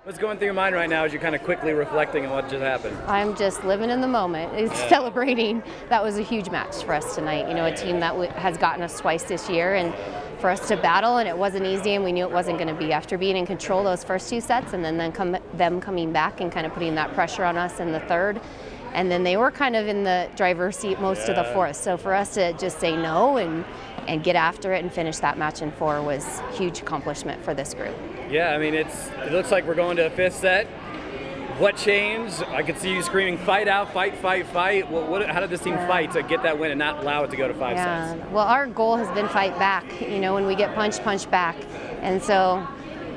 What's going through your mind right now as you're kind of quickly reflecting on what just happened? I'm just living in the moment, celebrating. That was a huge match for us tonight. You know, a team that has gotten us twice this year, and for us to battle, and it wasn't easy, and we knew it wasn't going to be. After being in control those first 2 sets, and then them coming back and kind of putting that pressure on us in the third, and then they were kind of in the driver's seat most of the fourth. So for us to just say no and get after it and finish that match in 4 was a huge accomplishment for this group. Yeah, I mean, it looks like we're going to a 5th set. What changed? I could see you screaming, fight out, fight, fight, fight. How did this team fight to get that win and not allow it to go to 5 sets? Well, our goal has been fight back. You know, when we get punched, punch back. And so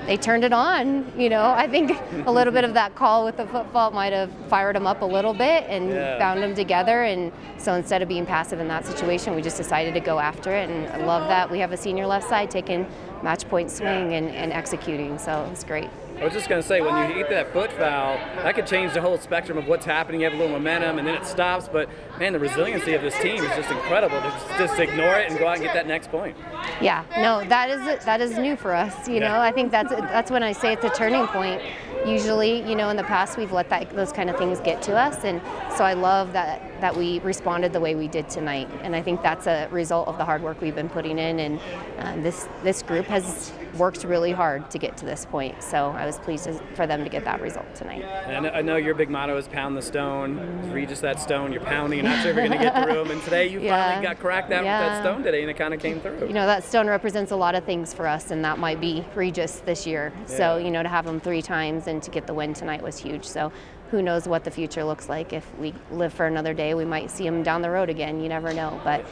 they turned it on. You know, I think a little bit of that call with the foot fault might have fired them up a little bit and bound them together. And so instead of being passive in that situation, we just decided to go after it. And I love that we have a senior left side taking match point swing and executing. So it was great. I was just going to say, when you get that foot foul, that could change the whole spectrum of what's happening. You have a little momentum, and then it stops. But, man, the resiliency of this team is just incredible. Just ignore it and go out and get that next point. Yeah, no, that is new for us. You know, I think that's when I say it's a turning point. Usually, you know, in the past we've let those kind of things get to us, and so I love that we responded the way we did tonight. And I think that's a result of the hard work we've been putting in, and this group has worked really hard to get to this point. So I was pleased for them to get that result tonight. And I know your big motto is pound the stone. Regis that stone, you're pounding, you're not sure if you're going to get through them. And today you finally got cracked out with that stone today, and it kind of came through. You know, that stone represents a lot of things for us, and that might be Regis this year. So, you know, to have them 3 times and to get the win tonight was huge. So who knows what the future looks like. If we live for another day, we might see them down the road again. You never know. But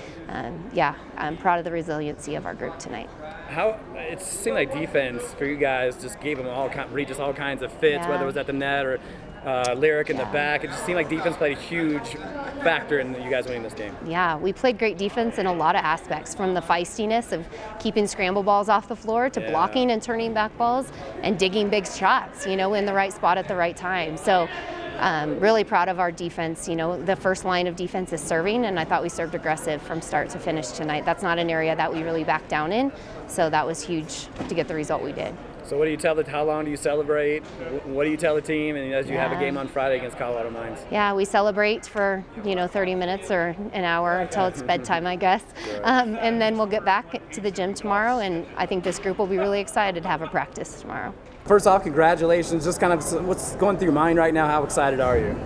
yeah, I'm proud of the resiliency of our group tonight. It seemed like defense for you guys just gave them Regis all kinds of fits, whether it was at the net or Lyric in the back. It just seemed like defense played a huge factor in you guys winning this game. Yeah, we played great defense in a lot of aspects, from the feistiness of keeping scramble balls off the floor to blocking and turning back balls and digging big shots, you know, in the right spot at the right time. So really proud of our defense. You know, the first line of defense is serving, and I thought we served aggressive from start to finish tonight. That's not an area that we really backed down in, so that was huge to get the result we did. So what do you tell how long do you celebrate? What do you tell the team, and as you have a game on Friday against Colorado Mines? Yeah, we celebrate for, you know, 30 minutes or an hour until it's bedtime, I guess. And then we'll get back to the gym tomorrow, and I think this group will be really excited to have a practice tomorrow. First off, congratulations. Just kind of what's going through your mind right now? How excited are you?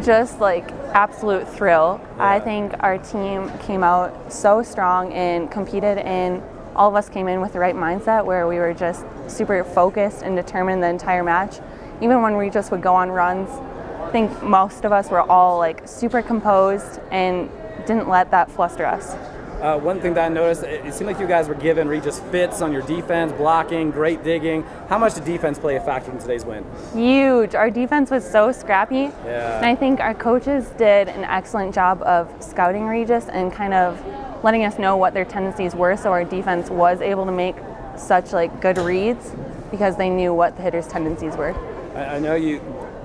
Just like absolute thrill. I think our team came out so strong and competed, and all of us came in with the right mindset where we were just super focused and determined the entire match. Even when we just would go on runs, I think most of us were all like super composed and didn't let that fluster us. One thing that I noticed, it seemed like you guys were giving Regis fits on your defense, blocking, great digging. How much did defense play a factor in today's win? Huge. Our defense was so scrappy. Yeah. And I think our coaches did an excellent job of scouting Regis and kind of letting us know what their tendencies were, so our defense was able to make such like good reads because they knew what the hitters' tendencies were. I know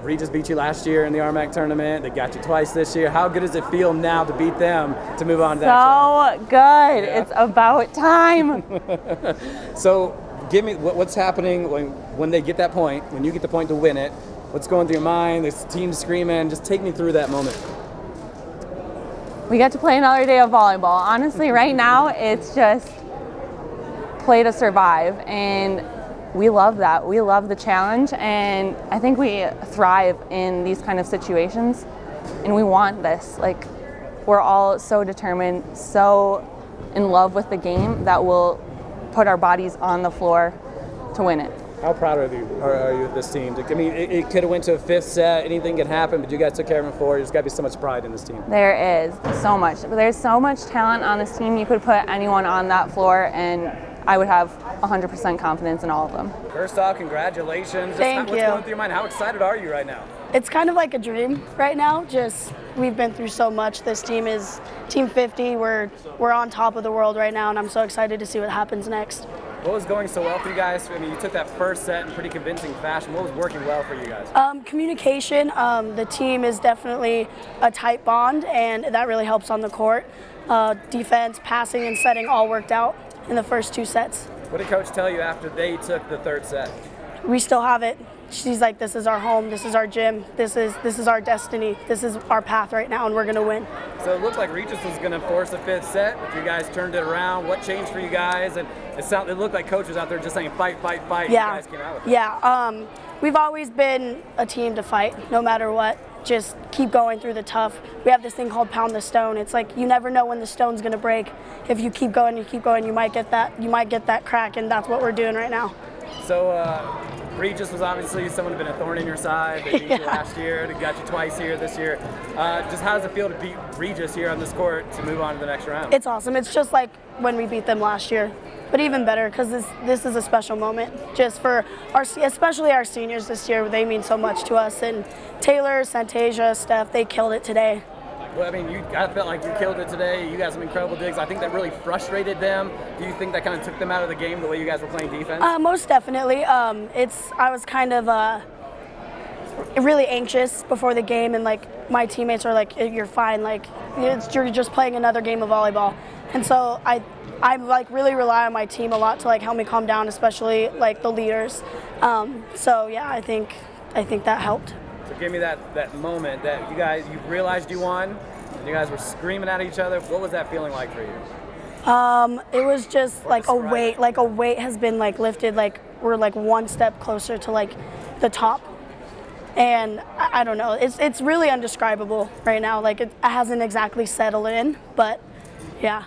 Regis beat you last year in the RMAC Tournament. They got you twice this year. How good does it feel now to beat them to move on to that? So good. Yeah. It's about time. So give me what's happening when they get that point, when you get the point to win it. What's going through your mind? This team screaming. Just take me through that moment. We get to play another day of volleyball. Honestly, right now, it's just play to survive, and we love that. We love the challenge, and I think we thrive in these kind of situations, and we want this. Like, we're all so determined, so in love with the game that we'll put our bodies on the floor to win it. How proud are you of this team? I mean, it could have went to a 5th set. Anything could happen, but you guys took care of it in 4. There's got to be so much pride in this team. There is so much. There's so much talent on this team. You could put anyone on that floor, and I would have 100% confidence in all of them. First off, congratulations. Thank you. What's going through your mind? How excited are you right now? It's kind of like a dream right now. Just we've been through so much. This team is Team 50. We're on top of the world right now, and I'm so excited to see what happens next. What was going so well for you guys? I mean, you took that first set in pretty convincing fashion. What was working well for you guys? Communication. The team is definitely a tight bond, and that really helps on the court. Defense, passing, and setting all worked out in the first 2 sets. What did Coach tell you after they took the 3rd set? We still have it. she's like, this is our home, this is our gym, this is our destiny, this is our path right now, and we're going to win. So it looked like Regis was going to force a 5th set, but you guys turned it around. What changed for you guys? And it looked like coaches out there just saying fight, fight, fight. Yeah. You guys came out with it. Yeah. We've always been a team to fight, no matter what. Just keep going through the tough. We have this thing called pound the stone. It's like you never know when the stone's going to break. If you keep going, you might get that crack, and that's what we're doing right now. So Regis was obviously someone who'd been a thorn in your side. They beat you last year. They got you twice here this year. Just how does it feel to beat Regis here on this court to move on to the next round? It's awesome. It's just like when we beat them last year, but even better because this is a special moment just for especially our seniors this year. They mean so much to us. And Taylor, Santasia, Steph, they killed it today. Well, I mean, I felt like you killed it today. You guys have incredible digs. I think that really frustrated them. Do you think that kind of took them out of the game, the way you guys were playing defense? Most definitely. I was kind of really anxious before the game, and like my teammates are like, "You're fine. Like you're just playing another game of volleyball." And so I like really rely on my team a lot to like help me calm down, especially like the leaders. So yeah, I think that helped. So give me that moment that you realized you won, and you guys were screaming at each other. What was that feeling like for you? It was just like a weight has been like lifted. Like we're like one step closer to like the top, and I don't know. It's really indescribable right now. Like it hasn't exactly settled in, but yeah.